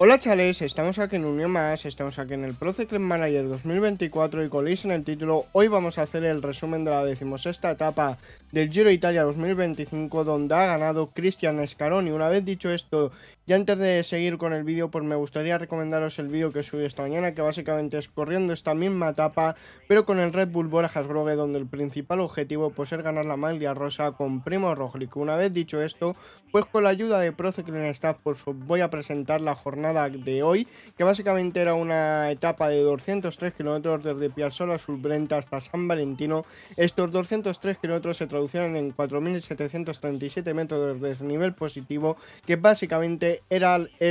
Hola chavales, estamos aquí en un día más, estamos aquí en el Pro Cycling Manager 2024 y como leéis en el título, hoy vamos a hacer el resumen de la 16ª etapa del Giro Italia 2025 donde ha ganado Cristian Scaroni. Una vez dicho esto, y antes de seguir con el vídeo, pues me gustaría recomendaros el vídeo que subí esta mañana, que básicamente es corriendo esta misma etapa, pero con el Red Bull Bora Hansgrohe, donde el principal objetivo pues es ganar la maglia rosa con Primo Roglic. Una vez dicho esto, pues con la ayuda de Pro Cycling Staff pues os voy a presentar la jornada de hoy, que básicamente era una etapa de 203 kilómetros desde Piazzola sul Brenta hasta San Valentino. Estos 203 kilómetros se traducían en 4.737 metros de desnivel positivo, que básicamente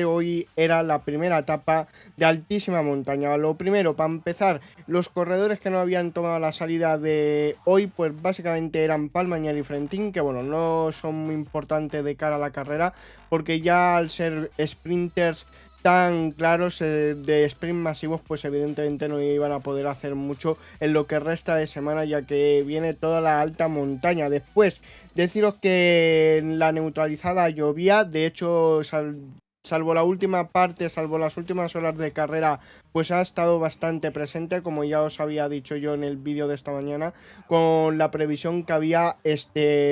hoy era la primera etapa de altísima montaña. Lo primero, para empezar, los corredores que no habían tomado la salida de hoy, pues básicamente eran Palmañar y Frentin, que bueno, no son muy importantes de cara a la carrera, porque ya al ser sprinters tan claros de sprint masivos, pues evidentemente no iban a poder hacer mucho en lo que resta de semana, ya que viene toda la alta montaña. Después, deciros que en la neutralizada llovía, de hecho salvo la última parte, salvo las últimas horas de carrera, pues ha estado bastante presente, como ya os había dicho yo en el vídeo de esta mañana, con la previsión que había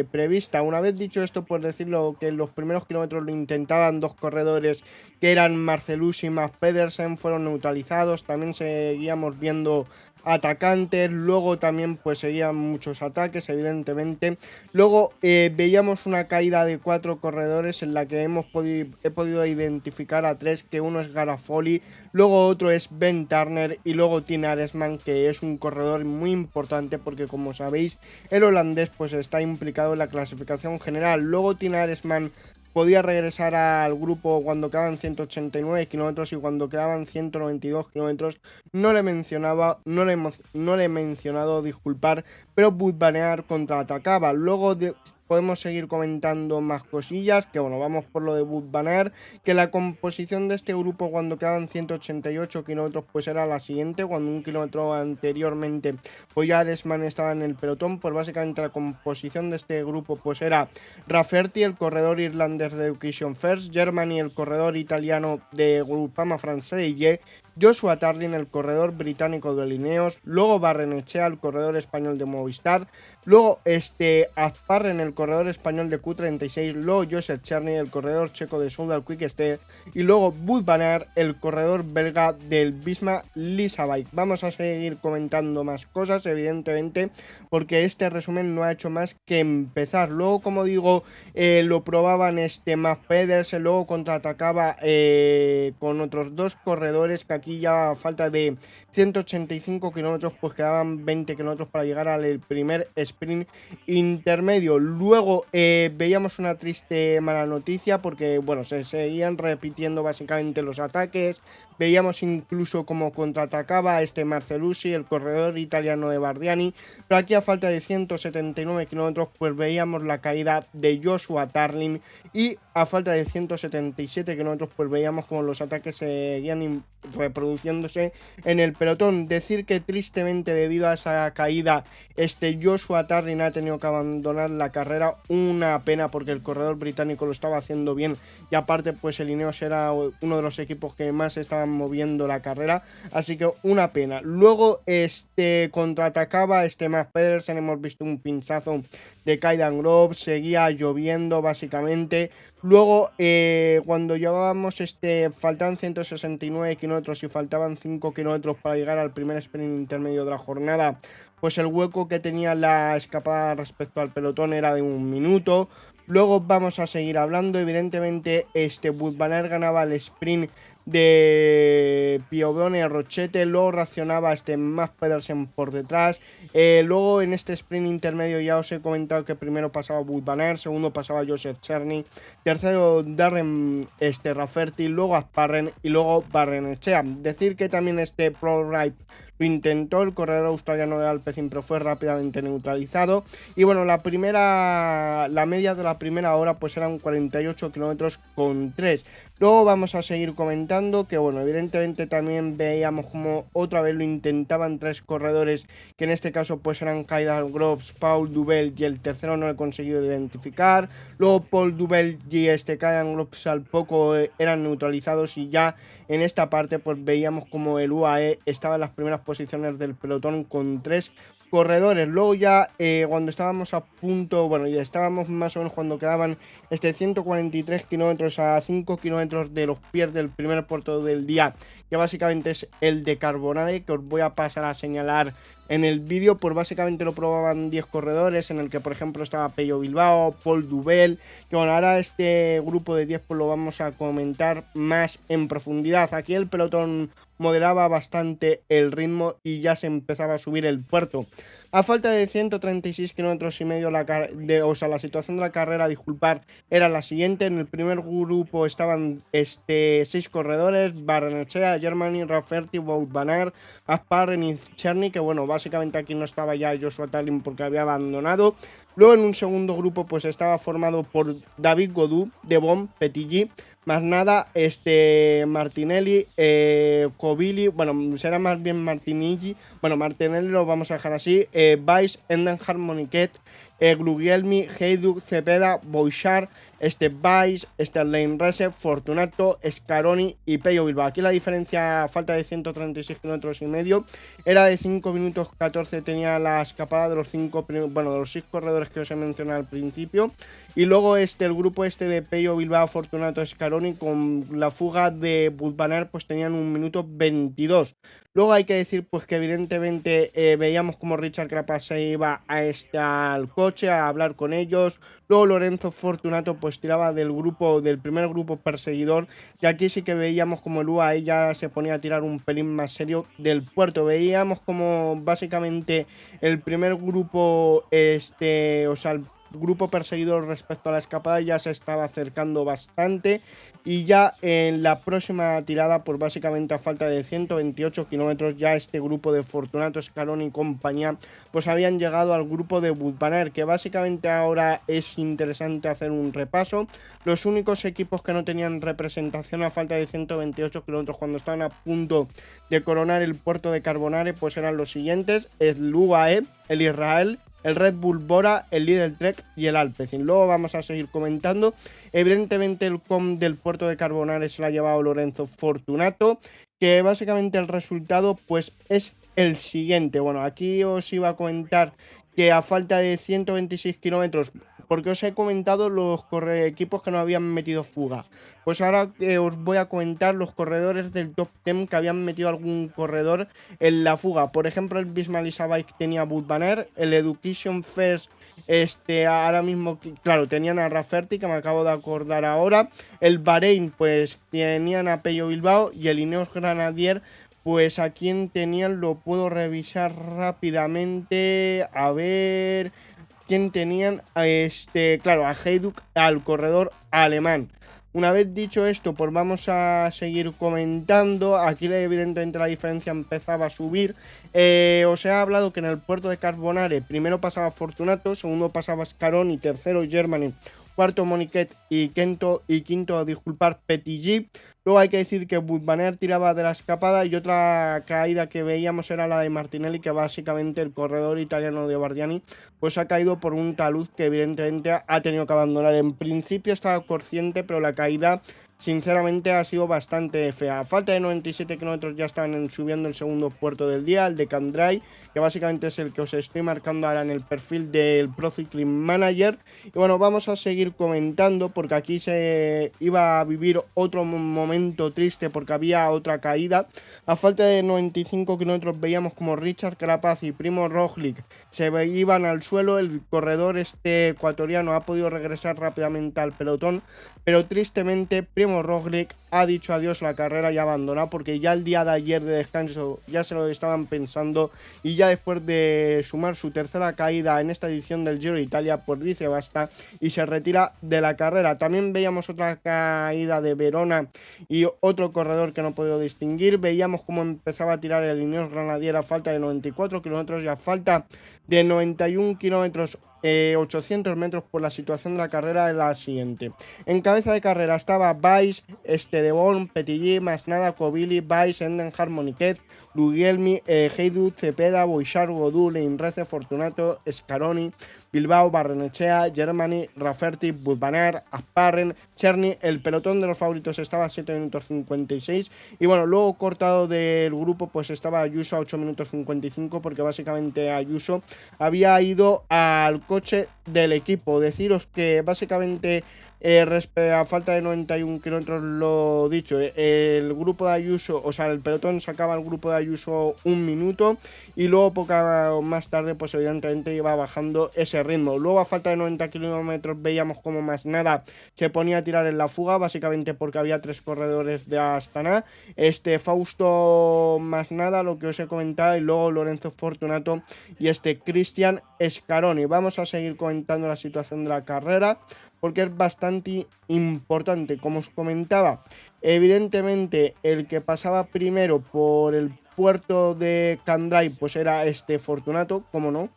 prevista. Una vez dicho esto, pues decirlo que en los primeros kilómetros lo intentaban dos corredores que eran Marcelus y Mads Pedersen, fueron neutralizados. También seguíamos viendo atacantes, luego también pues seguían muchos ataques, evidentemente. Luego veíamos una caída de 4 corredores en la que he podido identificar a 3, que uno es Garafoli, luego otro es Ben Turner y luego Tina Aresman, que es un corredor muy importante porque, como sabéis, el holandés pues está implicado en la clasificación general. Luego Tina Aresman podía regresar al grupo cuando quedaban 189 kilómetros, y cuando quedaban 192 kilómetros no le he mencionado, disculpar, pero Wout van Aert contraatacaba. Luego podemos seguir comentando más cosillas, que bueno, vamos por lo de Wout van Aert, que la composición de este grupo cuando quedaban 188 kilómetros pues era la siguiente. Cuando un kilómetro anteriormente pues ya Aresman estaba en el pelotón, pues básicamente la composición de este grupo pues era Rafferty, el corredor irlandés de Education First, Germany, el corredor italiano de Groupama Franceille, Joshua Tarling, el corredor británico de Lineos, luego Barrenechea, el corredor español de Movistar, luego Azparren, el corredor español de Q36, luego Joseph Cherny, el corredor checo de Soudal Quick Step, y luego Wout van Aert, el corredor belga del Visma Lease Bike. Vamos a seguir comentando más cosas, evidentemente, porque este resumen no ha hecho más que empezar. Luego, como digo, lo probaban Mads Pedersen, luego contraatacaba con otros dos corredores, que aquí ya a falta de 185 kilómetros pues quedaban 20 kilómetros para llegar al primer sprint intermedio. Luego veíamos una triste mala noticia, porque bueno, se seguían repitiendo básicamente los ataques. Veíamos incluso como contraatacaba Marcelusi, el corredor italiano de Bardiani, pero aquí a falta de 179 kilómetros pues veíamos la caída de Joshua Tarling, y a falta de 177 kilómetros pues veíamos como los ataques seguían reproduciéndose en el pelotón. Decir que tristemente, debido a esa caída, Joshua Tarling ha tenido que abandonar la carrera. Una pena, porque el corredor británico lo estaba haciendo bien, y aparte pues el Ineos era uno de los equipos que más estaban moviendo la carrera, así que una pena. Luego contraatacaba Mads Pedersen, hemos visto un pinchazo de Kaydan Grove, seguía lloviendo básicamente. Luego cuando llevábamos faltaban 169 kilómetros y faltaban 5 kilómetros para llegar al primer sprint intermedio de la jornada, pues el hueco que tenía la escapada respecto al pelotón era de 1 minuto. Luego vamos a seguir hablando, evidentemente Wout van Aert ganaba el sprint de Piovone Rochete, luego racionaba Mads Pedersen por detrás. Luego en este sprint intermedio ya os he comentado que primero pasaba Wout van Aert, segundo pasaba Joseph Cherny, tercero Darren Rafferty, luego Azparren y luego Barrenechea. Decir que también Pro Ride lo intentó el corredor australiano de Alpecin, pero fue rápidamente neutralizado. Y bueno, la media de la primera hora pues eran 48 kilómetros con 3. Luego vamos a seguir comentando que bueno, evidentemente también veíamos como otra vez lo intentaban tres corredores, que en este caso pues eran Kaidal Groves, Paul Dubel, y el tercero no lo he conseguido identificar. Luego Paul Dubel y Kaidal Groves al poco eran neutralizados, y ya en esta parte pues veíamos como el UAE estaba en las primeras posiciones del pelotón con 3 corredores. Luego ya cuando estábamos a punto, bueno, ya estábamos más o menos cuando quedaban 143 kilómetros a 5 kilómetros de los pies del primer puerto del día, que básicamente es el de Carbonare, que os voy a pasar a señalar en el vídeo. Pues básicamente lo probaban 10 corredores, en el que por ejemplo estaba Pello Bilbao, Paul Dubel, que bueno, ahora este grupo de 10 pues lo vamos a comentar más en profundidad. Aquí el pelotón moderaba bastante el ritmo y ya se empezaba a subir el puerto. A falta de 136 kilómetros y medio, la situación de la carrera, disculpar, era la siguiente. En el primer grupo estaban 6 corredores: Barrenechea, Germany, Rafferty, Wout van Aert, Asparren y Cherny, que bueno, básicamente aquí no estaba ya Joshua Tallinn porque había abandonado. Luego en un segundo grupo pues estaba formado por David Gaudu, Devon, Petití, más nada, Martinelli, Covili, bueno, será más bien Martinelli, bueno, Martinelli lo vamos a dejar así, Weiss, Endenhardt, Moniquet, Guglielmi, Heyduk, Cepeda, Bouchard, Weiss, Sterling Rese, Fortunato, Scaroni y Pello Bilbao. Aquí la diferencia, a falta de 136 kilómetros y medio, era de 5 minutos 14, tenía la escapada de los 6 corredores que os he mencionado al principio. Y luego el grupo de Pello Bilbao, Fortunato, Scaroni, con la fuga de Wout van Aert, pues tenían 1 minuto 22. Luego hay que decir pues que evidentemente veíamos como Richard Carapaz se iba al coche a hablar con ellos. Luego Lorenzo Fortunato pues tiraba del primer grupo perseguidor, y aquí sí que veíamos como el UAE ya se ponía a tirar un pelín más serio del puerto. Veíamos como básicamente el primer grupo, el grupo perseguidor respecto a la escapada ya se estaba acercando bastante, y ya en la próxima tirada pues básicamente a falta de 128 kilómetros ya este grupo de Fortunato, Scaroni y compañía pues habían llegado al grupo de Wout van Aert, que básicamente ahora es interesante hacer un repaso. Los únicos equipos que no tenían representación a falta de 128 kilómetros cuando estaban a punto de coronar el puerto de Carbonare pues eran los siguientes: el UAE, el Israel, el Red Bull Bora, el Lidl Trek y el Alpecin. Luego vamos a seguir comentando. Evidentemente el COM del puerto de Carbonare se lo ha llevado Lorenzo Fortunato, que básicamente el resultado pues es el siguiente. Bueno, aquí os iba a comentar que a falta de 126 kilómetros, porque os he comentado los equipos que no habían metido fuga, pues ahora os voy a comentar los corredores del top 10 que habían metido algún corredor en la fuga. Por ejemplo, el Bismarck Bike tenía Wout van Aert, el Education First ahora mismo, claro, tenían a Rafferty, que me acabo de acordar ahora. El Bahrein pues tenían a Pello Bilbao, y el Ineos Grenadier pues a quien tenían lo puedo revisar rápidamente, a ver quién tenían, claro, a Heyduk, al corredor alemán. Una vez dicho esto, pues vamos a seguir comentando. Aquí evidentemente la diferencia empezaba a subir. Os he hablado que en el puerto de Carbonare primero pasaba Fortunato, segundo pasaba Scaroni, tercero Germany, cuarto Moniquet y quinto, disculpar, Petití. Luego hay que decir que Wout van Aert tiraba de la escapada, y otra caída que veíamos era la de Martinelli, que básicamente el corredor italiano de Bardiani pues ha caído por un talud que evidentemente ha tenido que abandonar. En principio estaba consciente, pero la caída sinceramente ha sido bastante fea. A falta de 97 kilómetros ya estaban subiendo el segundo puerto del día, el de Cambrai, que básicamente es el que os estoy marcando ahora en el perfil del Pro Cycling Manager. Y bueno, vamos a seguir comentando porque aquí se iba a vivir otro momento triste porque había otra caída. A falta de 95 kilómetros veíamos como Richard Carapaz y Primo Roglic se iban al suelo. El corredor ecuatoriano ha podido regresar rápidamente al pelotón, pero tristemente Primo Roglic ha dicho adiós a la carrera y ha abandonado, porque ya el día de ayer de descanso ya se lo estaban pensando, y ya después de sumar su tercera caída en esta edición del Giro de Italia, pues dice basta y se retira de la carrera. También veíamos otra caída de Verona y otro corredor que no he podido distinguir. Veíamos cómo empezaba a tirar el Ineos Grenadier a falta de 94 kilómetros y a falta de 91 kilómetros 800 metros. Por la situación de la carrera es la siguiente: en cabeza de carrera estaba Weiss, Estedebón, Petillí, Masnada, Covili, Weiss, Endenhard, Moniquet, Guglielmi, Heidu, Cepeda, Boixar, Godú, Leinrece, Fortunato, Scaroni, Bilbao, Barrenechea, Germany, Rafferty, Budvanar, Asparren, Cherny. El pelotón de los favoritos estaba a 7 minutos 56, y bueno, luego cortado del grupo pues estaba Ayuso a 8 minutos 55, porque básicamente Ayuso había ido al coche del equipo. Deciros que básicamente a falta de 91 kilómetros, lo dicho, el grupo de Ayuso, o sea, el pelotón sacaba al grupo de Ayuso un minuto, y luego poco más tarde pues evidentemente iba bajando ese ritmo. Luego a falta de 90 kilómetros veíamos como Masnada se ponía a tirar en la fuga, básicamente porque había 3 corredores de Astana, Fausto Masnada, lo que os he comentado, y luego Lorenzo Fortunato y Cristian Scaroni. Vamos a seguir comentando la situación de la carrera, porque es bastante importante. Como os comentaba, evidentemente el que pasaba primero por el puerto de Candray pues era Fortunato, como no.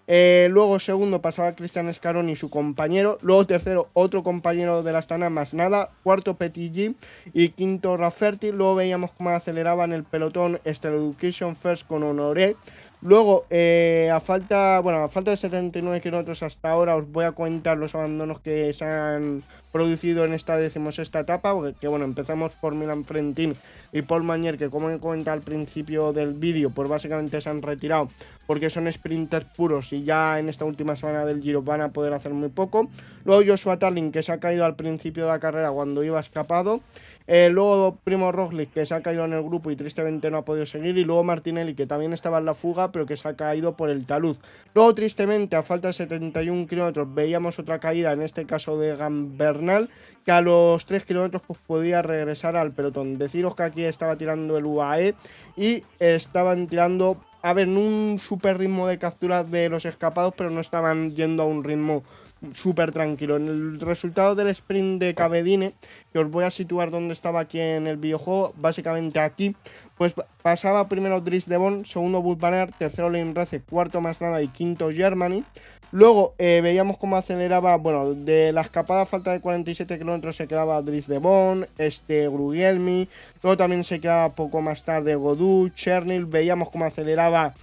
Luego segundo pasaba Cristian Scaroni y su compañero. Luego tercero otro compañero de la Astana, Masnada. Cuarto Petillí y quinto Rafferty. Luego veíamos cómo aceleraban el pelotón Education First con Honoré. Luego, a falta de 79 kilómetros hasta ahora, os voy a comentar los abandonos que se han producido en esta 16ª etapa, porque bueno, empezamos por Milan Frentin y Paul Mañer, que como he comentado al principio del vídeo, pues básicamente se han retirado porque son sprinters puros y ya en esta última semana del Giro van a poder hacer muy poco. Luego Joshua Tarling, que se ha caído al principio de la carrera cuando iba escapado. Luego Primo Roglic, que se ha caído en el grupo y tristemente no ha podido seguir. Y luego Martinelli, que también estaba en la fuga, pero que se ha caído por el talud. Luego tristemente, a falta de 71 kilómetros, veíamos otra caída, en este caso de Gambernal, que a los 3 kilómetros pues podía regresar al pelotón. Deciros que aquí estaba tirando el UAE y estaban tirando, a ver, en un super ritmo de captura de los escapados, pero no estaban yendo a un ritmo súper tranquilo. En el resultado del sprint de Cavedine, que os voy a situar donde estaba aquí en el videojuego, básicamente aquí, pues pasaba primero Dries de Bon, segundo Wout van Aert, tercero Leinrece, cuarto Masnada y quinto Germany. Luego veíamos cómo aceleraba, bueno, de la escapada a falta de 47 kilómetros se quedaba Dries de Bon, Guglielmi. Luego también se quedaba poco más tarde Godú, Chernil. Veíamos cómo aceleraba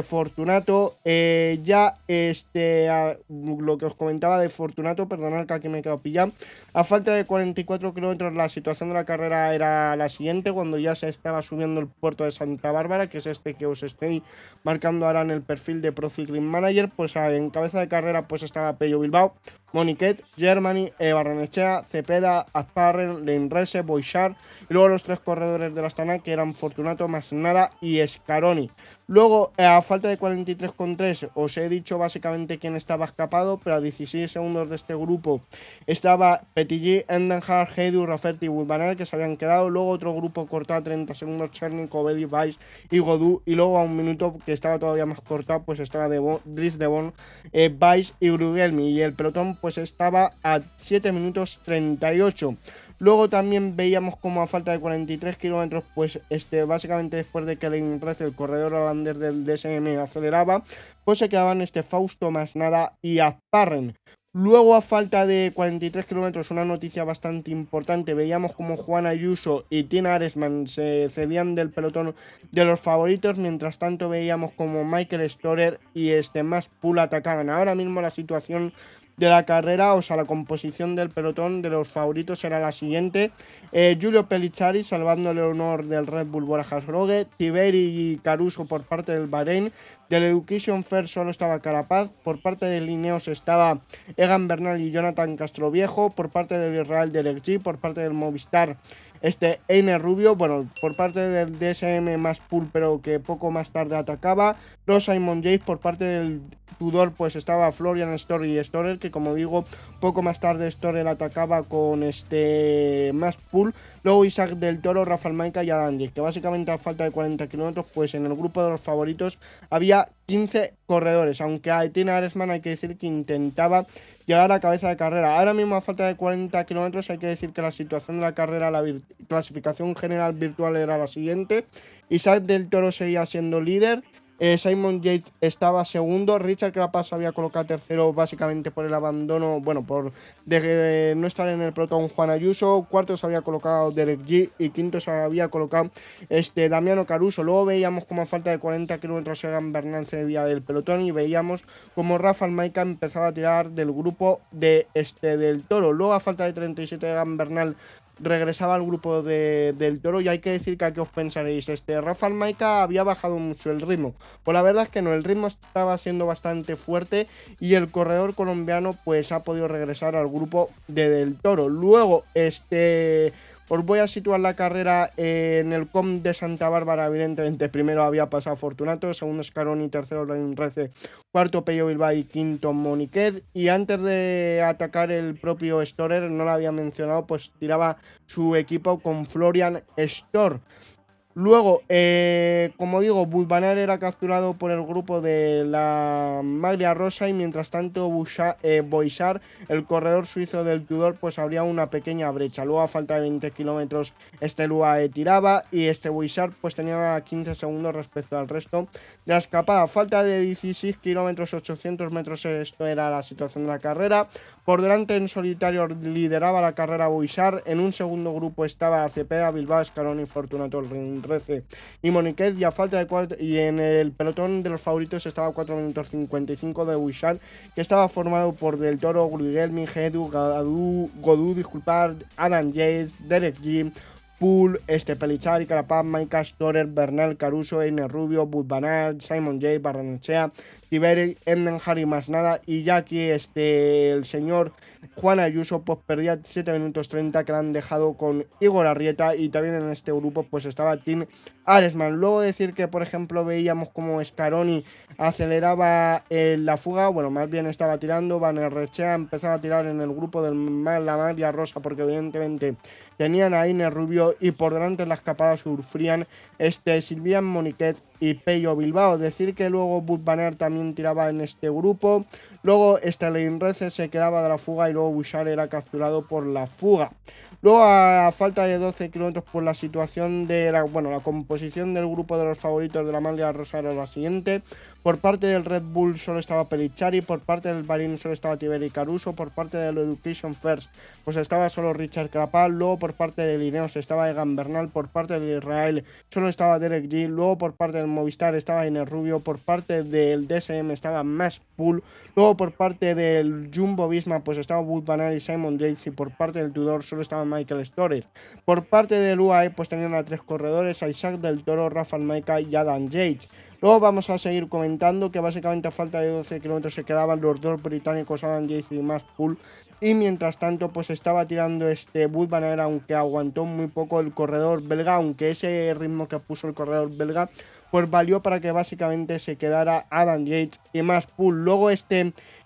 Fortunato. Lo que os comentaba de Fortunato, perdonad que aquí me he quedado pillado. A falta de 44 kilómetros la situación de la carrera era la siguiente, cuando ya se estaba subiendo el puerto de Santa Bárbara, que es que os estoy marcando ahora en el perfil de Pro Cycling Manager. Pues en cabeza de carrera pues estaba Pello Bilbao, Moniquet, Germany, Barrenechea, Cepeda, Asparren, Leinrese, Boixar, y luego los 3 corredores de la Astana, que eran Fortunato, Masnada y Scaroni. Luego, a falta de 43,3, os he dicho básicamente quién estaba escapado, pero a 16 segundos de este grupo estaba Petillí, Endenhard, Heidu, Rafferty y Woodbanner, que se habían quedado. Luego otro grupo cortado a 30 segundos, Cherny, Coveli, Weiss y Godú. Y luego a un minuto, que estaba todavía más cortado, pues estaba Dries de Bon, Weiss y Guglielmi. Y el pelotón pues estaba a 7 minutos 38. Luego también veíamos como a falta de 43 kilómetros, pues básicamente después de que Leinrece, el corredor holandés del DSM, aceleraba, pues se quedaban Fausto, Masnada y Asparren. Luego, a falta de 43 kilómetros, una noticia bastante importante, veíamos como Juan Ayuso y Tina Aresman se cedían del pelotón de los favoritos. Mientras tanto veíamos como Michael Storer y Mas Pool atacaban. Ahora mismo la situación de la carrera, o sea, la composición del pelotón de los favoritos era la siguiente: Giulio Pellizzari salvando el honor del Red Bull Bora-Hansgrohe, Tiberi y Caruso por parte del Bahrein. Del Education First solo estaba Carapaz. Por parte del Ineos estaba Egan Bernal y Jonathan Castroviejo. Por parte del Israel Derek. Por parte del Movistar Einer Rubio. Bueno, por parte del DSM más Pool, pero que poco más tarde atacaba, los Simon Yates. Por parte del Tudor pues estaba Florian Storer y Storer, que como digo, poco más tarde Storer atacaba con más Pool. Luego Isaac del Toro, Rafael Maica y Adam Yates, que básicamente a falta de 40 kilómetros, pues en el grupo de los favoritos había 15 corredores, aunque a Tina Aresman hay que decir que intentaba llegar a cabeza de carrera. Ahora mismo a falta de 40 kilómetros hay que decir que la situación de la carrera, la clasificación general virtual era la siguiente: Isaac del Toro seguía siendo líder, Simon Yates estaba segundo, Richard Carapaz había colocado tercero básicamente por el abandono, bueno, por no estar en el pelotón Juan Ayuso, cuarto se había colocado Derek G y quinto se había colocado Damiano Caruso. Luego veíamos como a falta de 40 kilómetros Egan Bernal se debía del pelotón y veíamos como Rafael Maica empezaba a tirar del grupo del Toro. Luego a falta de 37 Egan Bernal regresaba al grupo del Toro, y hay que decir que aquí os pensaréis, Rafael Maica había bajado mucho el ritmo. Pues la verdad es que no, el ritmo estaba siendo bastante fuerte y el corredor colombiano pues ha podido regresar al grupo del Toro. Luego os voy a situar la carrera en el COM de Santa Bárbara. Evidentemente primero había pasado Fortunato, segundo Scaroni, tercero Reinrece, cuarto Pello Bilbao y quinto Moniquet. Y antes de atacar el propio Storer, no lo había mencionado, pues tiraba su equipo con Florian Storer. Luego, como digo, Wout van Aert era capturado por el grupo de la Maglia Rosa, y mientras tanto Boixart, el corredor suizo del Tudor, pues habría una pequeña brecha. Luego a falta de 20 kilómetros UAE tiraba y Boixart pues tenía 15 segundos respecto al resto de la escapada. A falta de 16 kilómetros, 800 metros, esto era la situación de la carrera. Por delante en solitario lideraba la carrera Boixart, en un segundo grupo estaba Cepeda, Bilbao, Scaroni, Fortunato, Reinrece y Moniquet, y a falta de 4, y en el pelotón de los favoritos estaba 4 minutos 55 de Boixart, que estaba formado por Del Toro, Guglielmi, Gedu, Godú, Adam Yates, Derek G, Pool, Pelichari, Carapaz, Maica, Storer, Bernal, Caruso, Einer Rubio, Wout van Aert, Simon Yates, Barrenechea, Tiberi, Endenhar y más nada. Y ya aquí el señor Juan Ayuso pues perdía 7 minutos 30, que le han dejado con Igor Arrieta, y también en este grupo pues estaba Tim Aresman. Luego decir que por ejemplo veíamos como Scaroni aceleraba la fuga, bueno, más bien estaba tirando, Barrenechea empezaba a tirar en el grupo de la Maglia Rosa, porque evidentemente tenían a Einer Rubio, y por delante en la escapada sufrían Sylvain Moniquet y Pello Bilbao. Decir que luego Wout van Aert también tiraba en este grupo. Luego Reinrece se quedaba de la fuga, y luego Boixart era capturado por la fuga. Luego a falta de 12 kilómetros por la situación de la composición del grupo de los favoritos de la Maglia Rosa era la siguiente: por parte del Red Bull solo estaba Pelichari, por parte del Bahrein solo estaba Tiberi Caruso, por parte del Education First pues estaba solo Richard Carapaz, luego por parte del Ineos estaba Egan Bernal, por parte del Israel solo estaba Derek G, luego por parte del Movistar estaba Einer Rubio, por parte del DSM estaba Mas Pool, luego por parte del Jumbo Visma pues estaba Wout van Aert y Simon Yates, y por parte del Tudor solo estaba Michael Storer. Por parte del UAE pues tenían a 3 corredores, a Isaac del Toro, Rafael Maica y Adam Yates. Luego vamos a seguir comentando que básicamente a falta de 12 kilómetros se quedaban los dos británicos, Adam Yates y Mas Pool, y mientras tanto pues estaba tirando Wout van Aert, aunque aguantó muy poco el corredor belga, aunque ese ritmo que puso el corredor belga pues valió para que básicamente se quedara Adam Yates y Mas Pool. Luego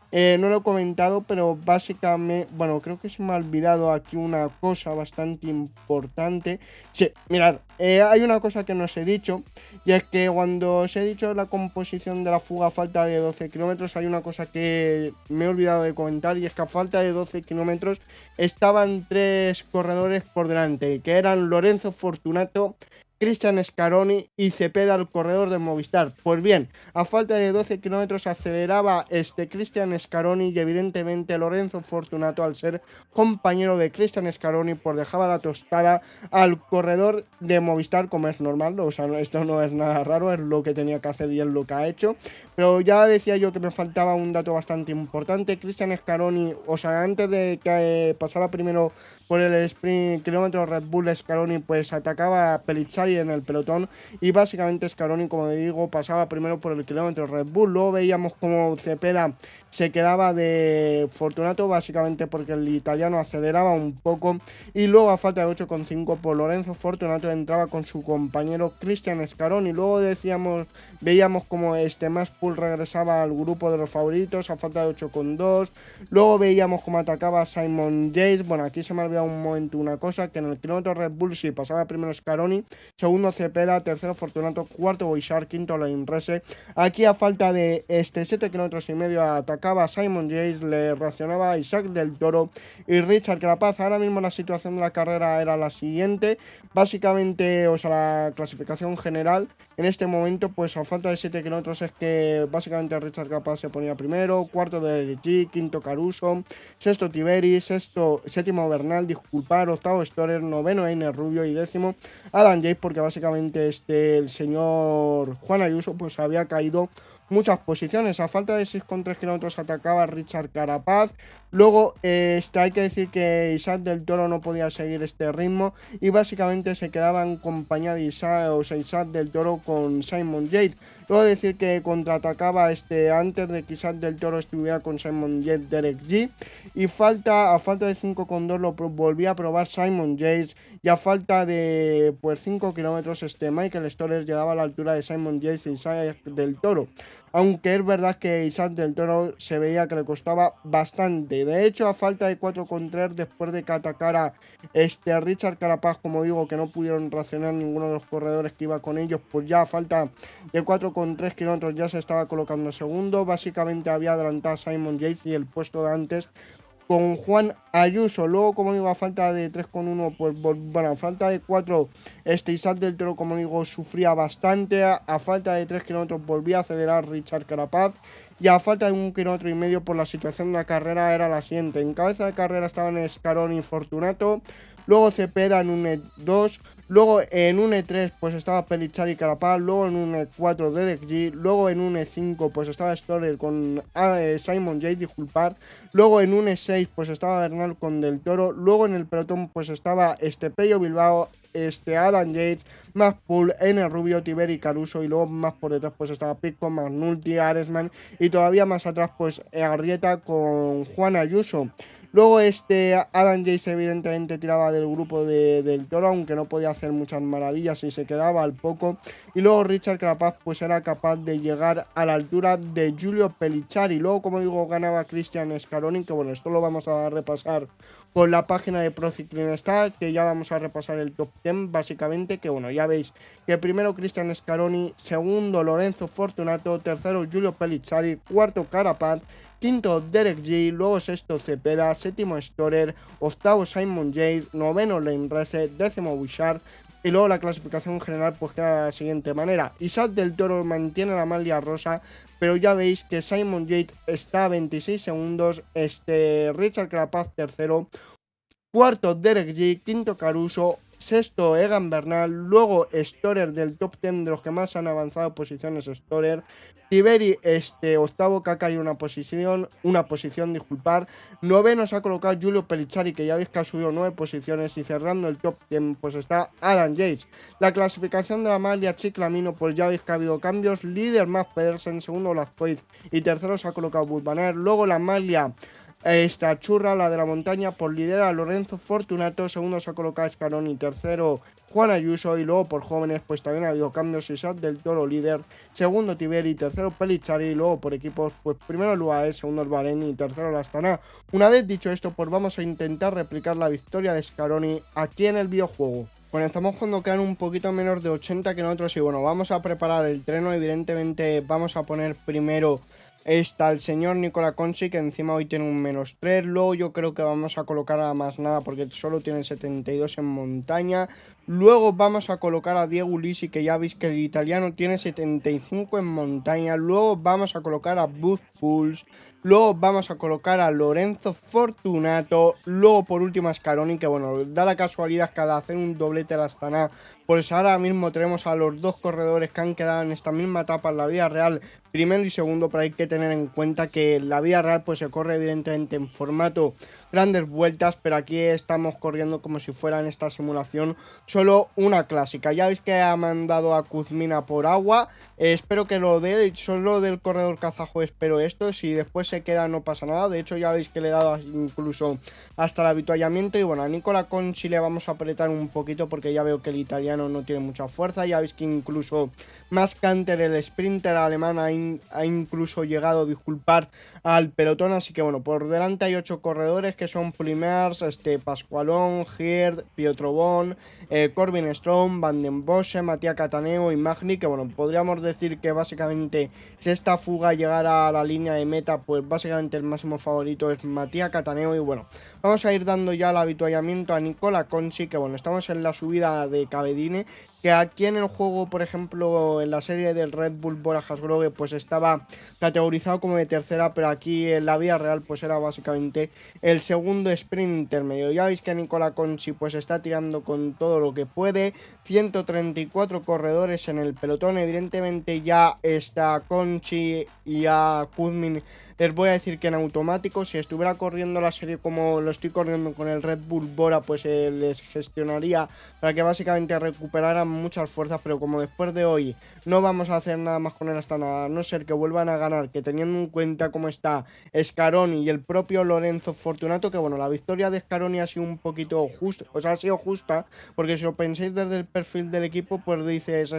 no lo he comentado, pero básicamente, bueno, creo que se me ha olvidado aquí una cosa bastante importante. Sí, mirad, hay una cosa que no os he dicho, y es que cuando os he dicho la composición de la fuga a falta de 12 kilómetros, hay una cosa que me he olvidado de comentar, y es que a falta de 12 kilómetros estaban 3 corredores por delante, que eran Lorenzo Fortunato, Cristian Scaroni y Cepeda, el corredor de Movistar. Pues bien, a falta de 12 kilómetros aceleraba Cristian Scaroni, y evidentemente Lorenzo Fortunato, al ser compañero de Cristian Scaroni, pues dejaba la tostada al corredor de Movistar, como es normal. O sea, esto no es nada raro, es lo que tenía que hacer y es lo que ha hecho. Pero ya decía yo que me faltaba un dato bastante importante. Cristian Scaroni, o sea, antes de que pasara primero por el sprint kilómetro Red Bull, Scaroni pues atacaba a Pelichari en el pelotón, y básicamente Scaroni, como digo, pasaba primero por el kilómetro Red Bull. Luego veíamos como Cepeda se quedaba de Fortunato, básicamente porque el italiano aceleraba un poco, y luego a falta de 8,5 por Lorenzo Fortunato entraba con su compañero Cristian Scaroni. Luego veíamos como Maspool regresaba al grupo de los favoritos a falta de 8,2. Luego veíamos como atacaba Simon Yates. Bueno, aquí se me ha olvidado un momento una cosa, que en el kilómetro Red Bull sí pasaba primero Scaroni, segundo Cepeda, tercero Fortunato, cuarto Boixart, quinto Leinrese. Aquí a falta de 7 kilómetros y medio atacaba Simon Yates, le reaccionaba Isaac del Toro y Richard Carapaz. Ahora mismo la situación de la carrera era la siguiente, básicamente, o sea, la clasificación general en este momento, pues a falta de 7 kilómetros es que básicamente Richard Carapaz se ponía primero, cuarto de G, quinto Caruso, sexto Tiberi, séptimo Bernal, disculpar, octavo Storer, noveno Einer Rubio y décimo Adam Yates, porque básicamente el señor Juan Ayuso pues había caído muchas posiciones. A falta de 6,3 kilómetros atacaba Richard Carapaz. Luego hay que decir que Isaac del Toro no podía seguir este ritmo y básicamente se quedaba en compañía de Isaac del Toro con Simon Yates. Luego decir que contraatacaba antes de que Isaac del Toro estuviera con Simon Yates, Derek G. Y a falta de 5,2 lo volvía a probar Simon Yates. Y a falta de 5 kilómetros Michael Storer llegaba a la altura de Simon Yates y Isaac del Toro. Aunque es verdad que Isaac del Toro se veía que le costaba bastante. De hecho, a falta de 4,3, después de que atacara Richard Carapaz, como digo, que no pudieron reaccionar ninguno de los corredores que iba con ellos, pues ya a falta de 4,3 kilómetros ya se estaba colocando segundo. Básicamente había adelantado a Simon Yates y el puesto de antes con Juan Ayuso. Luego, como digo, a falta de 3,1, pues bueno, a falta de 4, Isaac del Toro, como digo, sufría bastante. A falta de 3 kilómetros volvía a acelerar Richard Carapaz. Y a falta de 1,5 kilómetros, por la situación de la carrera era la siguiente. En cabeza de carrera estaban Scaroni y Fortunato. Luego Cepeda en un E2. Luego en un E3 pues estaba Pellichari y Carapaz. Luego en un E4 Derek G. Luego en un E5 pues estaba Storer con Simon Yates, disculpar. Luego en un E6 pues estaba Bernal con Del Toro. Luego en el pelotón pues estaba Pello Bilbao, Adam Yates, Maspool, N. Rubio, Tiberi, Caruso, y luego más por detrás pues estaba Pico, Magnulti, Aresman, y todavía más atrás pues Arrieta con Juan Ayuso. Luego Adam Yates evidentemente tiraba del grupo del Toro, aunque no podía hacer muchas maravillas y se quedaba al poco. Y luego Richard Carapaz pues era capaz de llegar a la altura de Giulio Pellichari. Luego, como digo, ganaba Cristian Scaroni, que bueno, esto lo vamos a repasar con la página de Pro Cycling Stats, que ya vamos a repasar el top 10 básicamente, que bueno, ya veis que primero Cristian Scaroni, segundo Lorenzo Fortunato, tercero Giulio Pellichari, cuarto Carapaz, quinto Derek G, luego sexto Cepeda, séptimo Storer, octavo Simon Yates, noveno Leinrese, décimo Boixart. Y luego la clasificación general pues queda de la siguiente manera. Isaac del Toro mantiene la maglia rosa, pero ya veis que Simon Yates está a 26 segundos, Richard Carapaz tercero, cuarto Derek G, quinto Caruso, sexto Egan Bernal, luego Storer del top 10 de los que más han avanzado posiciones Storer, Tiberi octavo que ha caído una posición, disculpar, noveno se ha colocado Giulio Pellichari, que ya veis que ha subido 9 posiciones, y cerrando el top 10 pues está Adam Yates. La clasificación de la maglia Chiclamino pues ya veis que ha habido cambios, líder Mads Pedersen, segundo Lazoiz y tercero se ha colocado Wout van Aert. Luego la maglia esta churra, la de la montaña, por lidera Lorenzo Fortunato, segundo se ha colocado Scaroni, tercero Juan Ayuso, y luego por jóvenes pues también ha habido cambios. Isaac del Toro líder, segundo Tiberi, tercero Pellichari, y luego por equipos pues primero el UAE, segundo el Bahrein y tercero el Astana. Una vez dicho esto, pues vamos a intentar replicar la victoria de Scaroni aquí en el videojuego. Bueno, estamos cuando quedan un poquito menos de 80 kilómetros y bueno, vamos a preparar el treno. Evidentemente vamos a poner primero el señor Nicola Consi, que encima hoy tiene un -3. Luego yo creo que vamos a colocar a más nada porque solo tiene 72 en montaña. Luego vamos a colocar a Diego Ulisi, que ya veis que el italiano tiene 75 en montaña. Luego vamos a colocar a Wout Poels. Luego vamos a colocar a Lorenzo Fortunato. Luego por último a Scaroni, que bueno, da la casualidad que al hacer un doblete al Astana, pues ahora mismo tenemos a los dos corredores que han quedado en esta misma etapa en la vida real, primero y segundo, pero hay que tener en cuenta que la vida real pues se corre evidentemente en formato grandes vueltas, pero aquí estamos corriendo como si fuera en esta simulación solo una clásica. Ya veis que ha mandado a Kuzmina por agua, espero que lo dé, solo del corredor kazajo espero esto, si después se queda no pasa nada. De hecho ya veis que le he dado incluso hasta el avituallamiento. Y bueno, a Nicola Conci le vamos a apretar un poquito porque ya veo que el italiano no tiene mucha fuerza. Ya veis que incluso Mascanter, el sprinter alemán, ha incluso llegado a disculpar al pelotón. Así que bueno, por delante hay 8 corredores que son Plimers, Pascualón, Hird, Pietro Bon, Corbin Strong, Van den Bosse, Matías Cataneo y Magni, que bueno, podríamos decir que básicamente si esta fuga llegara a la línea de meta, pues básicamente el máximo favorito es Matías Cataneo. Y bueno, vamos a ir dando ya el avituallamiento a Nicola Conci, que bueno, estamos en la subida de Cabedine, que aquí en el juego, por ejemplo, en la serie del Red Bull Bora Hansgrohe, pues estaba categorizado como de tercera, pero aquí en la vida real pues era básicamente el segundo sprint intermedio. Ya veis que Nicola Conci pues está tirando con todo lo que puede, 134 corredores en el pelotón. Evidentemente ya está Conci y a Kuzmin les voy a decir que en automático, si estuviera corriendo la serie como lo estoy corriendo con el Red Bull Bora, pues les gestionaría para que básicamente recuperaran muchas fuerzas, pero como después de hoy no vamos a hacer nada más con él hasta nada, a no ser que vuelvan a ganar, que teniendo en cuenta cómo está Scaroni y el propio Lorenzo Fortunato, que bueno, la victoria de Scaroni ha sido un poquito justa, o sea, ha sido justa, porque si lo pensáis desde el perfil del equipo, pues dices,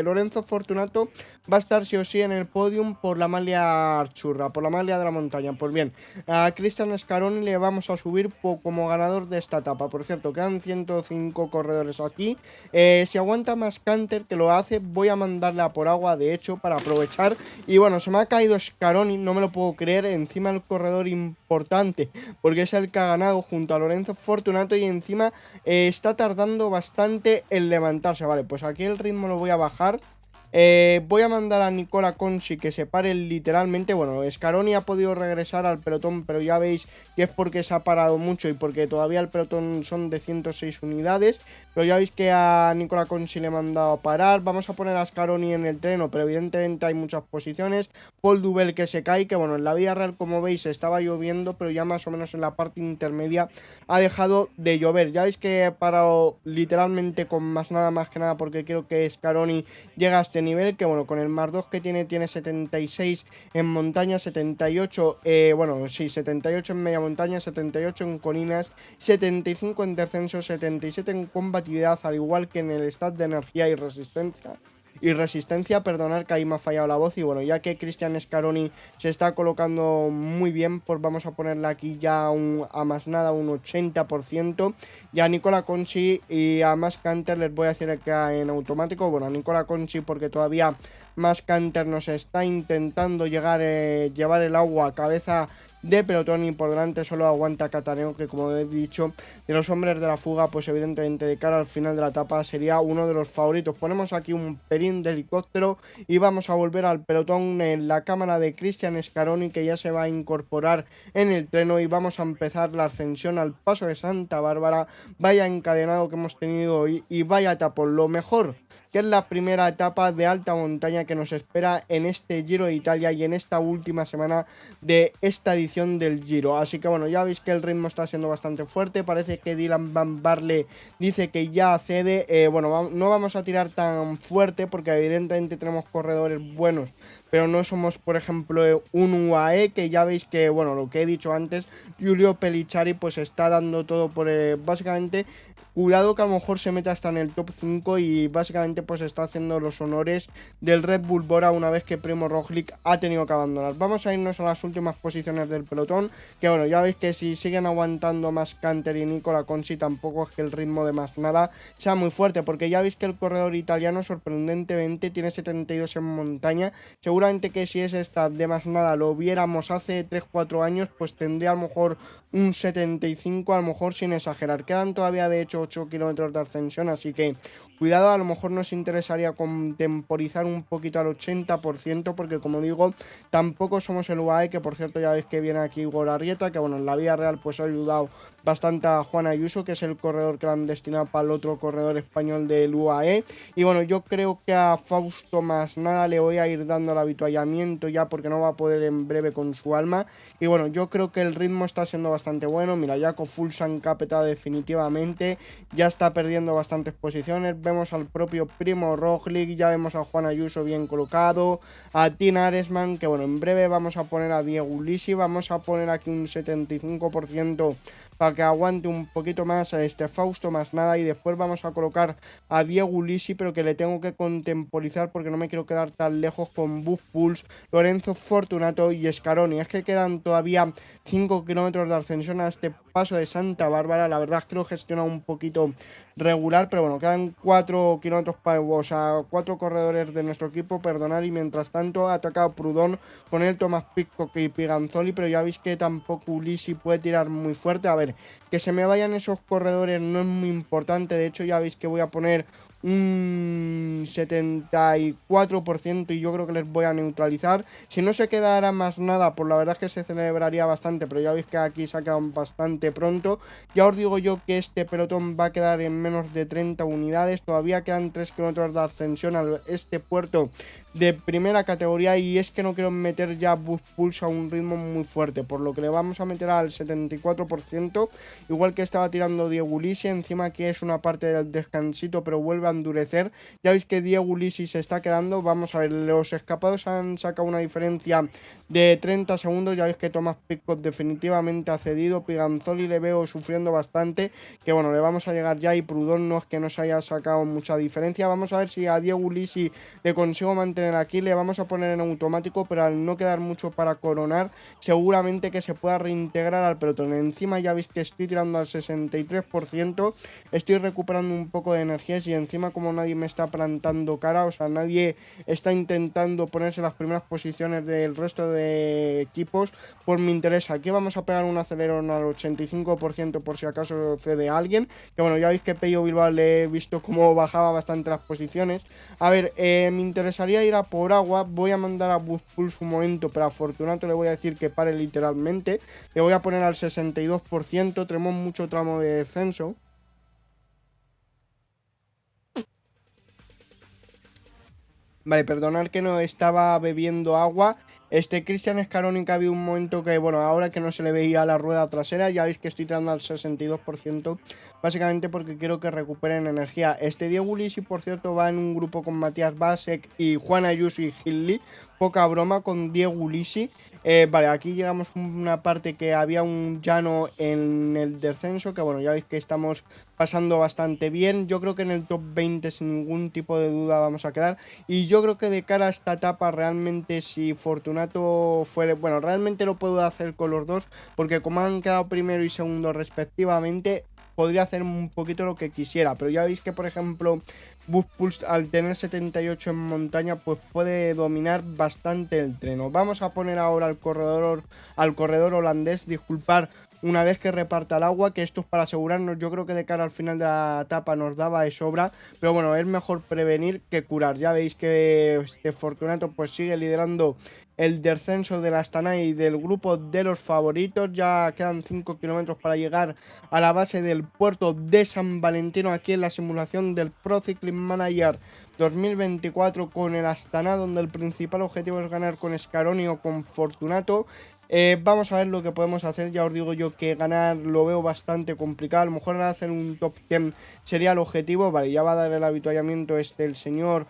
Lorenzo Fortunato va a estar sí o sí en el podium por la maglia churra, por la maglia de la montaña. Pues bien, a Cristian Scaroni le vamos a subir como ganador de esta etapa. Por cierto, quedan 105 corredores aquí. Si aguanta más Canter, que lo hace, voy a mandarle a por agua, de hecho, para aprovechar. Y bueno, se me ha caído Scaroni, no me lo puedo creer, encima el corredor importante, porque es el que ha ganado junto a Lorenzo Fortunato y encima está tardando bastante en levantarse. Vale, pues aquí el ritmo lo voy a bajar. Voy a mandar a Nicola Conci que se pare literalmente. Bueno, Scaroni ha podido regresar al pelotón, pero ya veis que es porque se ha parado mucho y porque todavía el pelotón son de 106 unidades. Pero ya veis que a Nicola Conci le he mandado a parar. Vamos a poner a Scaroni en el treno, pero evidentemente hay muchas posiciones. Paul Dubel que se cae, que bueno, en la vida real como veis estaba lloviendo, pero ya más o menos en la parte intermedia ha dejado de llover. Ya veis que he parado literalmente con más nada, más que nada porque quiero que Scaroni llegue a este nivel, que bueno, con el más 2 que tiene 76 en montaña, 78, bueno, sí, 78 en media montaña, 78 en colinas, 75 en descenso, 77 en combatividad, al igual que en el stat de energía y resistencia, perdonad que ahí me ha fallado la voz. Y bueno, ya que Cristian Scaroni se está colocando muy bien, pues vamos a ponerle aquí ya a más nada un 80%. Y a Nicola Conci y a Mascanter les voy a decir que en automático. Bueno, a Nicola Conci porque todavía Mascanter nos está intentando llevar el agua a cabeza de pelotón, y por delante solo aguanta Cataneo, que como he dicho, de los hombres de la fuga, pues evidentemente de cara al final de la etapa sería uno de los favoritos. Ponemos aquí un pelín de helicóptero y vamos a volver al pelotón en la cámara de Cristian Scaroni, que ya se va a incorporar en el treno, y vamos a empezar la ascensión al paso de Santa Bárbara. Vaya encadenado que hemos tenido hoy y vaya tapón, lo mejor que es la primera etapa de alta montaña que nos espera en este Giro de Italia y en esta última semana de esta edición del Giro. Así que bueno, ya veis que el ritmo está siendo bastante fuerte. Parece que Dylan Van Baarle dice que ya cede. Bueno, no vamos a tirar tan fuerte porque evidentemente tenemos corredores buenos, pero no somos, por ejemplo, un UAE, que ya veis que, bueno, lo que he dicho antes, Giulio Pellicciari pues está dando todo por básicamente. Cuidado que a lo mejor se mete hasta en el top 5 y básicamente pues está haciendo los honores del Red Bull Bora una vez que Primo Roglic ha tenido que abandonar. Vamos a irnos a las últimas posiciones del pelotón, que bueno, ya veis que si siguen aguantando más Canter y Nicola Conci, tampoco es que el ritmo de más nada sea muy fuerte, porque ya veis que el corredor italiano sorprendentemente tiene 72 en montaña. Seguramente que si es esta de más nada lo viéramos hace 3-4 años, pues tendría a lo mejor un 75, a lo mejor sin exagerar. Quedan todavía de hecho 8 kilómetros de ascensión, así que cuidado, a lo mejor nos interesaría contemporizar un poquito al 80%, porque como digo, tampoco somos el UAE, que por cierto ya veis que viene aquí Igor Arrieta, que bueno, en la vida real pues ha ayudado bastante a Juan Ayuso, que es el corredor que le han destinado para el otro corredor español del UAE. Y bueno, yo creo que a Fausto más nada le voy a ir dando el avituallamiento ya, porque no va a poder en breve con su alma. Y bueno, yo creo que el ritmo está siendo bastante bueno. Mira, Jaco Full se ha encapetado definitivamente, ya está perdiendo bastantes posiciones. Vemos al propio Primo Roglic, ya vemos a Juan Ayuso bien colocado, a Tina Aresman, que bueno, en breve vamos a poner a Diego Ulissi, vamos a poner aquí un 75% para que aguante un poquito más a este Fausto más nada, y después vamos a colocar a Diego Ulissi, pero que le tengo que contemporizar porque no me quiero quedar tan lejos con Wout Poels, Lorenzo Fortunato y Scaroni. Es que quedan todavía 5 kilómetros de ascensión a este paso de Santa Bárbara. La verdad es que lo he gestionado un poquito regular, pero bueno, quedan 4 kilómetros para, o sea, 4 corredores de nuestro equipo, perdonad, y mientras tanto ha atacado Proudhon con el Thomas Pidcock y Piganzoli, pero ya veis que tampoco Ulissi puede tirar muy fuerte. A ver, que se me vayan esos corredores no es muy importante, de hecho ya veis que voy a poner un 74% y yo creo que les voy a neutralizar. Si no se quedara más nada, pues la verdad es que se celebraría bastante, pero ya veis que aquí se ha quedado bastante pronto. Ya os digo yo que este pelotón va a quedar en menos de 30 unidades, todavía quedan 3 kilómetros de ascensión a este puerto de primera categoría, y es que no quiero meter ya Wout Poels a un ritmo muy fuerte, por lo que le vamos a meter al 74%, igual que estaba tirando Diego Ulissi, encima que es una parte del descansito, pero vuelve a endurecer. Ya veis que Diego Ulissi se está quedando. Vamos a ver, los escapados han sacado una diferencia de 30 segundos. Ya veis que Thomas Pidcock definitivamente ha cedido. Piganzoli le veo sufriendo bastante, que bueno, le vamos a llegar ya, y Proudhon no es que nos haya sacado mucha diferencia. Vamos a ver si a Diego Ulissi le consigo mantener aquí, le vamos a poner en automático, pero al no quedar mucho para coronar, seguramente que se pueda reintegrar al pelotón. Encima ya veis que estoy tirando al 63%, estoy recuperando un poco de energías, y encima como nadie me está plantando cara, o sea, nadie está intentando ponerse en las primeras posiciones del resto de equipos, pues me interesa. Aquí vamos a pegar un acelerón al 85% por si acaso cede a alguien, que bueno, ya veis que Pello Bilbao le he visto cómo bajaba bastante las posiciones. A ver, me interesaría ir a por agua. Voy a mandar a Wout Poels un momento, pero a Fortunato le voy a decir que pare literalmente. Le voy a poner al 62%, tenemos mucho tramo de descenso. Vale, perdonad que no estaba bebiendo agua. Cristian Scaroni, que había un momento que, bueno, ahora que no se le veía la rueda trasera, ya veis que estoy tirando al 62%, básicamente porque quiero que recuperen energía. Diego Ulissi, por cierto, va en un grupo con Matías Basek y Juan Ayuso y Gil Lee. Poca broma con Diego Ulissi. Vale, aquí llegamos a una parte que había un llano en el descenso, que bueno, ya veis que estamos pasando bastante bien. Yo creo que en el top 20 sin ningún tipo de duda vamos a quedar, y yo creo que de cara a esta etapa realmente, si Fortunato fuere, bueno, realmente lo puedo hacer con los dos, porque como han quedado primero y segundo respectivamente, podría hacer un poquito lo que quisiera, pero ya veis que por ejemplo Wout Poels, al tener 78 en montaña, pues puede dominar bastante el treno. Vamos a poner ahora al corredor holandés, disculpar, una vez que reparta el agua, que esto es para asegurarnos. Yo creo que de cara al final de la etapa nos daba de sobra, pero bueno, es mejor prevenir que curar. Ya veis que Fortunato pues sigue liderando el descenso de la Astana y del grupo de los favoritos. Ya quedan 5 kilómetros para llegar a la base del puerto de San Valentino, aquí en la simulación del Pro Cycling Manager 2024 con el Astana, donde el principal objetivo es ganar con Scaroni o con Fortunato. Vamos a ver lo que podemos hacer. Ya os digo yo que ganar lo veo bastante complicado. A lo mejor hacer un top 10 sería el objetivo. Vale, ya va a dar el avituallamiento el señor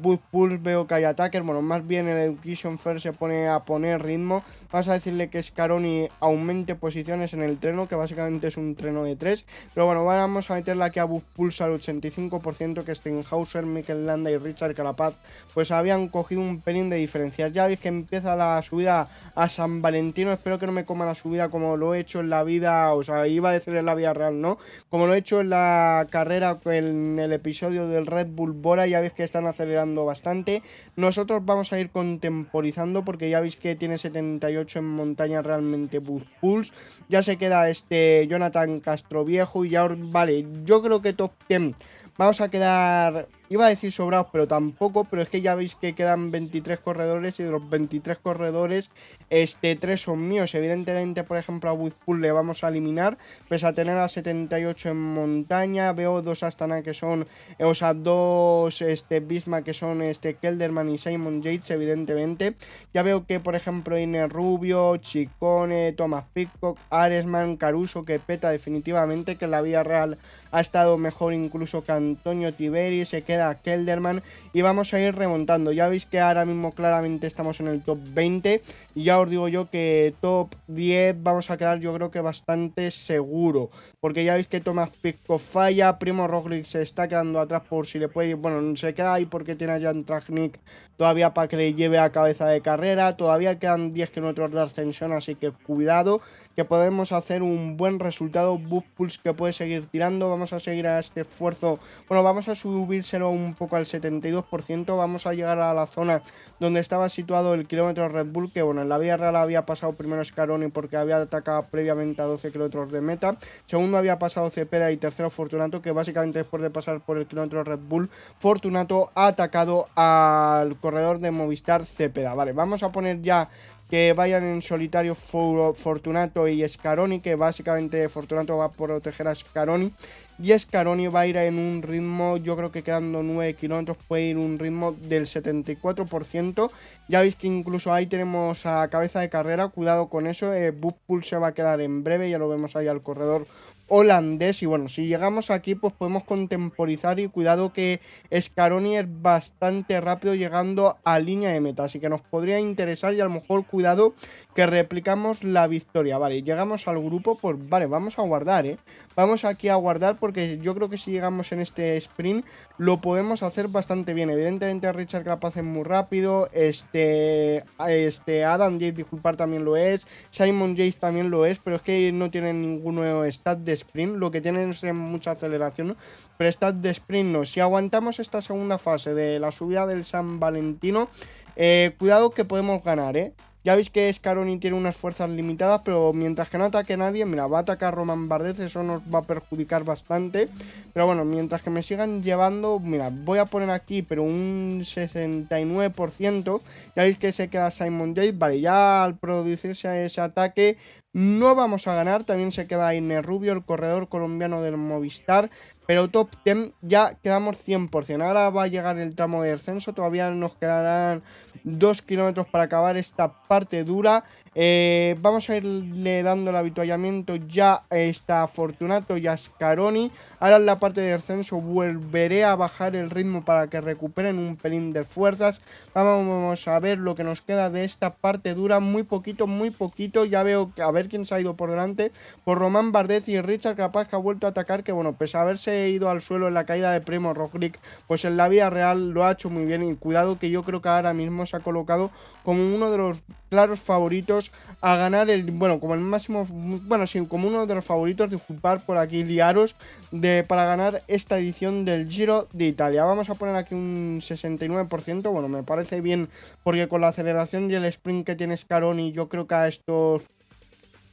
Wout Poels. Veo que hay attackers. Bueno, más bien el Education First se pone a poner ritmo. Vamos a decirle que Scaroni aumente posiciones en el treno, que básicamente es un treno de 3. Pero bueno, vamos a meterle aquí a Wout Poels al 85%, que Steinhauser, Mikel Landa y Richard Carapaz pues habían cogido un pelín de diferencia. Ya veis que empieza la subida a San Valentín, Valentino. Espero que no me coma la subida como lo he hecho en la vida, o sea, iba a decir en la vida real, ¿no? Como lo he hecho en la carrera, en el episodio del Red Bull Bora, ya veis que están acelerando bastante. Nosotros vamos a ir contemporizando porque ya veis que tiene 78 en montaña realmente Boost Pulse. Ya se queda Jonathan Castroviejo y ya, vale, yo creo que top 10 vamos a quedar... Iba a decir sobrados, pero tampoco, pero es que ya veis que quedan 23 corredores y de los 23 corredores, 3 son míos. Evidentemente, por ejemplo, a Woodpool le vamos a eliminar, pese a tener a 78 en montaña. Veo 2 Astana que son, o sea, 2 Bisma que son Kelderman y Simon Yates, evidentemente. Ya veo que, por ejemplo, Iner Rubio, Chicone, Thomas Pitcock, Aresman, Caruso, que peta definitivamente, que en la vida real ha estado mejor incluso que Antonio Tiberi, se queda Kelderman y vamos a ir remontando. Ya veis que ahora mismo claramente estamos en el top 20 y ya os digo yo que top 10 vamos a quedar yo creo que bastante seguro, porque ya veis que Thomas Pitcock falla, Primo Roglic se está quedando atrás por si le puede, bueno, se queda ahí porque tiene a Jan Tratnik todavía para que le lleve a cabeza de carrera, todavía quedan 10 kilómetros de ascensión, así que cuidado que podemos hacer un buen resultado. Boost Pulse que puede seguir tirando, vamos a seguir a este esfuerzo, bueno, vamos a subírselo un poco al 72%, vamos a llegar a la zona donde estaba situado el kilómetro Red Bull, que bueno, en la vida real había pasado primero Scaroni porque había atacado previamente a 12 kilómetros de meta, segundo había pasado Cepeda y tercero Fortunato, que básicamente después de pasar por el kilómetro Red Bull, Fortunato ha atacado al corredor de Movistar Cepeda. Vale, vamos a poner ya que vayan en solitario Fortunato y Scaroni, que básicamente Fortunato va a proteger a Scaroni y Scaroni va a ir en un ritmo, yo creo que quedando 9 kilómetros puede ir un ritmo del 74%. Ya veis que incluso ahí tenemos a cabeza de carrera, cuidado con eso. Boost Pulse se va a quedar en breve, ya lo vemos ahí al corredor holandés. Y bueno, si llegamos aquí pues podemos contemporizar y cuidado que Scaroni es bastante rápido llegando a línea de meta, así que nos podría interesar y a lo mejor cuidado que replicamos la victoria. Vale, llegamos al grupo, pues vale, vamos a guardar, vamos aquí a guardar porque yo creo que si llegamos en este sprint lo podemos hacer bastante bien. Evidentemente Richard Carapaz es muy rápido, Adam Yates, disculpar, también lo es, Simon Yates también lo es, pero es que no tienen ninguno stat de sprint, lo que tienen es mucha aceleración, ¿no? Pero stat de sprint no. Si aguantamos esta segunda fase de la subida del San Valentino, cuidado que podemos ganar, Ya veis que Scaroni tiene unas fuerzas limitadas, pero mientras que no ataque nadie, mira, va a atacar Romain Bardet, eso nos va a perjudicar bastante. Pero bueno, mientras que me sigan llevando, mira, voy a poner aquí, pero un 69%. Ya veis que se queda Simon Yates, vale, ya al producirse ese ataque no vamos a ganar. También se queda Iner Rubio, el corredor colombiano del Movistar. Pero top 10 ya quedamos 100%. Ahora va a llegar el tramo de descenso. Todavía nos quedarán 2 kilómetros para acabar esta parte dura. Vamos a irle dando el avituallamiento ya a Fortunato y a Scaroni. Ahora en la parte de descenso volveré a bajar el ritmo para que recuperen un pelín de fuerzas. Vamos a ver lo que nos queda de esta parte dura. Muy poquito, muy poquito. Ya veo que a ver quién se ha ido por delante. Por Romain Bardet y Richard Carapaz, que ha vuelto a atacar. Que bueno, pese a haberse ido al suelo en la caída de Primo Roglic, pues en la vida real lo ha hecho muy bien. Y cuidado que yo creo que ahora mismo se ha colocado como uno de los claros favoritos a ganar el, bueno, como el máximo, bueno, sí, como uno de los favoritos, disculpar por aquí liaros, para ganar esta edición del Giro de Italia. Vamos a poner aquí un 69%, bueno, me parece bien, porque con la aceleración y el sprint que tiene Scaroni, yo creo que a estos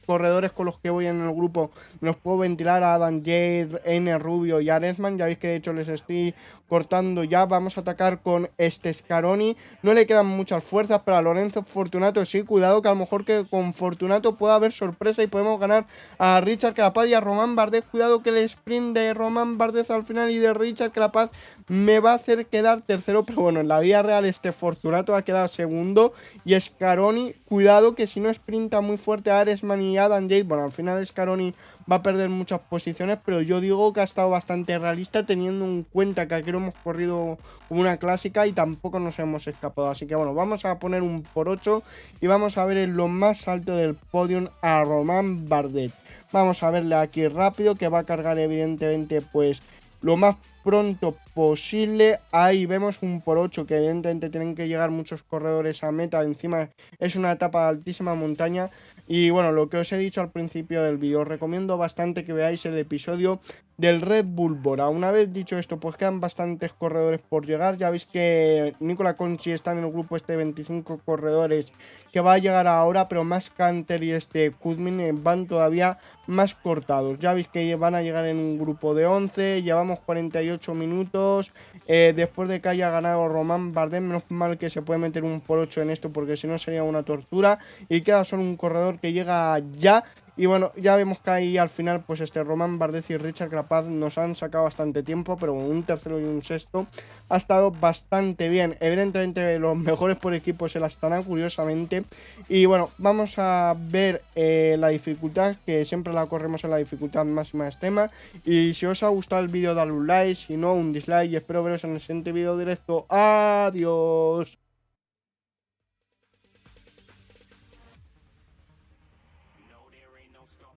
corredores con los que voy en el grupo los puedo ventilar, a Adam Yates, Iner Rubio y Aresman. Ya veis que de hecho les estoy cortando ya. Vamos a atacar con Scaroni. No le quedan muchas fuerzas, pero a Lorenzo Fortunato sí. Cuidado que a lo mejor que con Fortunato pueda haber sorpresa y podemos ganar a Richard Carapaz y a Romain Bardet. Cuidado que el sprint de Romain Bardet al final y de Richard Carapaz me va a hacer quedar tercero, pero bueno, en la vida real Fortunato ha quedado segundo y Scaroni, cuidado que si no sprinta muy fuerte a Aresman y Adam Yates, bueno, al final Scaroni va a perder muchas posiciones, pero yo digo que ha estado bastante realista teniendo en cuenta que aquí lo hemos corrido como una clásica y tampoco nos hemos escapado, así que bueno, vamos a poner un por 8 y vamos a ver en lo más alto del podium a Romain Bardet. Vamos a verle aquí rápido, que va a cargar evidentemente pues lo más pronto posible. Ahí vemos un por 8 que evidentemente tienen que llegar muchos corredores a meta. Encima es una etapa de altísima montaña. Y bueno, lo que os he dicho al principio del vídeo, os recomiendo bastante que veáis el episodio del Red Bull Bora. Una vez dicho esto, pues quedan bastantes corredores por llegar. Ya veis que Nicola Conchi está en el grupo este de 25 corredores que va a llegar ahora, pero más Canter y Kuzmin van todavía más cortados. Ya veis que van a llegar en un grupo de 11, llevamos 48 minutos. Después de que haya ganado Romain Bardet, menos mal que se puede meter un por 8 en esto, porque si no sería una tortura. Y queda solo un corredor que llega ya. Y bueno, ya vemos que ahí al final pues Romain Bardet y Richard Carapaz nos han sacado bastante tiempo, pero un tercero y un sexto ha estado bastante bien. Evidentemente los mejores por equipo se la están curiosamente. Y bueno, vamos a ver la dificultad, que siempre la corremos en la dificultad máxima extrema. Y si os ha gustado el vídeo, dale un like, si no un dislike, y espero veros en el siguiente vídeo directo. Adiós.